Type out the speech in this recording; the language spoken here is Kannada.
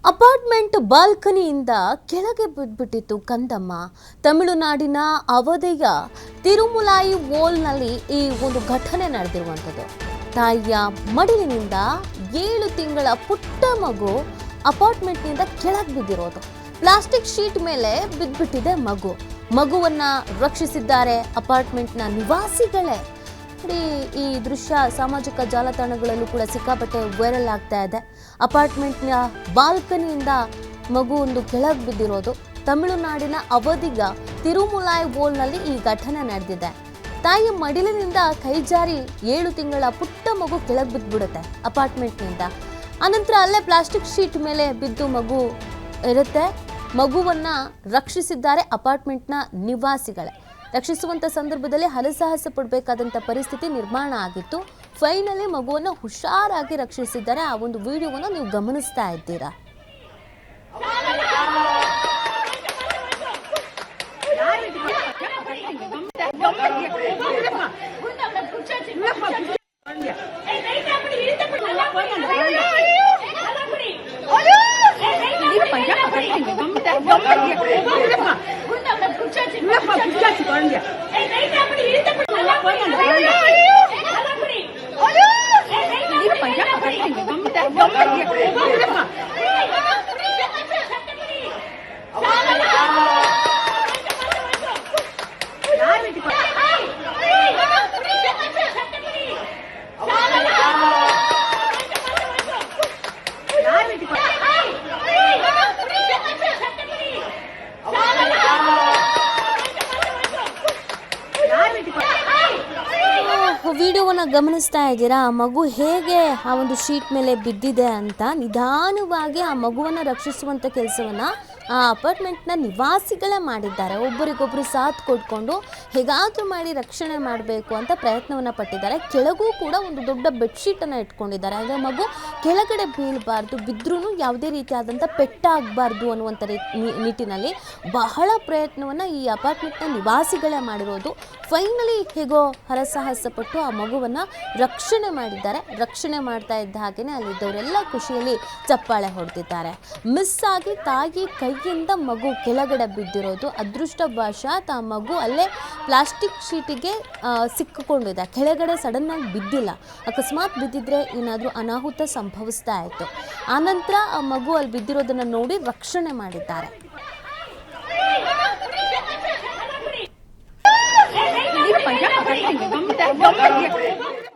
ಅಪಾರ್ಟ್ಮೆಂಟ್ ಬಾಲ್ಕನಿಯಿಂದ ಕೆಳಗೆ ಬಿದ್ದುಬಿಟ್ಟಿತ್ತು ಕಂದಮ್ಮ. ತಮಿಳುನಾಡಿನ ಅವಧಿಯ ತಿರುಮುಲಾಯಿ ವೋಲ್ನಲ್ಲಿ ಈ ಒಂದು ಘಟನೆ ನಡೆದಿರುವಂಥದ್ದು. ತಾಯಿಯ ಮಡಿಲಿನಿಂದ 7 ತಿಂಗಳ ಪುಟ್ಟ ಮಗು ಅಪಾರ್ಟ್ಮೆಂಟ್ನಿಂದ ಕೆಳಗೆ ಬಿದ್ದಿರೋದು. ಪ್ಲಾಸ್ಟಿಕ್ ಶೀಟ್ ಮೇಲೆ ಬಿದ್ದುಬಿಟ್ಟಿದೆ ಮಗುವನ್ನ ರಕ್ಷಿಸಿದ್ದಾರೆ ಅಪಾರ್ಟ್ಮೆಂಟ್ನ ನಿವಾಸಿಗಳೇ. ಈ ದೃಶ್ಯ ಸಾಮಾಜಿಕ ಜಾಲತಾಣಗಳಲ್ಲೂ ಕೂಡ ಸಿಕ್ಕಾಪಟ್ಟೆ ವೈರಲ್ ಆಗ್ತಾ ಇದೆ. ಅಪಾರ್ಟ್ಮೆಂಟ್ನ ಬಾಲ್ಕನಿಯಿಂದ ಮಗು ಒಂದು ಕೆಳಗೆ ಬಿದ್ದಿರೋದು. ತಮಿಳುನಾಡಿನ ಅವಧಿಯ ತಿರುಮುಲಾಯಿ ವೋಲ್ನಲ್ಲಿ ಈ ಘಟನೆ ನಡೆದಿದೆ. ತಾಯಿಯ ಮಡಿಲಿನಿಂದ ಕೈಜಾರಿ 7 ತಿಂಗಳ ಪುಟ್ಟ ಮಗು ಕೆಳಗೆ ಬಿದ್ದುಬಿಡುತ್ತೆ ಅಪಾರ್ಟ್ಮೆಂಟ್ನಿಂದ. ಆನಂತರ ಅಲ್ಲೇ ಪ್ಲಾಸ್ಟಿಕ್ ಶೀಟ್ ಮೇಲೆ ಬಿದ್ದು ಮಗು ಇರುತ್ತೆ. ಮಗುವನ್ನ ರಕ್ಷಿಸಿದ್ದಾರೆ ಅಪಾರ್ಟ್ಮೆಂಟ್ನ ನಿವಾಸಿಗಳೇ. ರಕ್ಷಿಸುವಂತ ಸಂದರ್ಭದಲ್ಲಿ ಹಲಸಾಹಸ ಪಡಬೇಕಾದಂತ ಪರಿಸ್ಥಿತಿ ನಿರ್ಮಾಣ ಆಗಿತ್ತು. ಫೈನಲಿ ಮಗುವನ್ನು ಹುಷಾರಾಗಿ ರಕ್ಷಿಸಿದ್ದಾರೆ. ಆ ಒಂದು ವಿಡಿಯೋವನ್ನು ನೀವು ಗಮನಿಸ್ತಾ ಇದ್ದೀರಾ. ವಿಡಿಯೋವನ್ನ ಗಮನಿಸ್ತಾ ಇದ್ದೀರಾ. ಆ ಮಗು ಹೇಗೆ ಆ ಒಂದು ಶೀಟ್ ಮೇಲೆ ಬಿದ್ದಿದೆ ಅಂತ ನಿಧಾನವಾಗಿ ಆ ಮಗುವನ್ನು ರಕ್ಷಿಸುವಂಥ ಕೆಲಸವನ್ನು ಆ ಅಪಾರ್ಟ್ಮೆಂಟ್ನ ನಿವಾಸಿಗಳೇ ಮಾಡಿದ್ದಾರೆ. ಒಬ್ಬರಿಗೊಬ್ಬರು ಸಾಥ್ ಕೊಟ್ಕೊಂಡು ಹೇಗಾದರೂ ಮಾಡಿ ರಕ್ಷಣೆ ಮಾಡಬೇಕು ಅಂತ ಪ್ರಯತ್ನವನ್ನು ಪಟ್ಟಿದ್ದಾರೆ. ಕೆಳಗೂ ಕೂಡ ಒಂದು ದೊಡ್ಡ ಬೆಡ್ಶೀಟನ್ನು ಇಟ್ಕೊಂಡಿದ್ದಾರೆ. ಅಂದರೆ ಮಗು ಕೆಳಗಡೆ ಬೀಳಬಾರ್ದು, ಬಿದ್ರೂ ಯಾವುದೇ ರೀತಿಯಾದಂಥ ಪೆಟ್ಟಾಗಬಾರ್ದು ಅನ್ನುವಂಥ ನಿಟ್ಟಿನಲ್ಲಿ ಬಹಳ ಪ್ರಯತ್ನವನ್ನು ಈ ಅಪಾರ್ಟ್ಮೆಂಟ್ನ ನಿವಾಸಿಗಳೇ ಮಾಡಿರೋದು. ಫೈನಲಿ ಹೇಗೋ ಹರಸಾಹಸ ಪಟ್ಟು ಆ ಮಗುವನ್ನು ರಕ್ಷಣೆ ಮಾಡಿದ್ದಾರೆ. ರಕ್ಷಣೆ ಮಾಡ್ತಾ ಇದ್ದ ಹಾಗೆಯೇ ಅಲ್ಲಿದ್ದವರೆಲ್ಲ ಖುಷಿಯಲ್ಲಿ ಚಪ್ಪಾಳೆ ಹೊಡೆದಿದ್ದಾರೆ. ಮಿಸ್ ಆಗಿ ತಾಯಿ ಕೈಯಿಂದ ಮಗು ಕೆಳಗಡೆ ಬಿದ್ದಿರೋದು. ಅದೃಷ್ಟವಶಾತ್ ಆ ಮಗು ಅಲ್ಲೇ ಪ್ಲಾಸ್ಟಿಕ್ ಶೀಟಿಗೆ ಸಿಕ್ಕಿಕೊಂಡಿದೆ. ಕೆಳಗಡೆ ಸಡನ್ನಾಗಿ ಬಿದ್ದಿಲ್ಲ. ಅಕಸ್ಮಾತ್ ಬಿದ್ದಿದ್ರೆ ಏನಾದರೂ ಅನಾಹುತ ಸಂಭವಿಸ್ತಾ ಇತ್ತು. ಆನಂತರ ಆ ಮಗು ಅಲ್ಲಿ ಬಿದ್ದಿರೋದನ್ನು ನೋಡಿ ರಕ್ಷಣೆ ಮಾಡಿದ್ದಾರೆ. Ini panjang apa ini?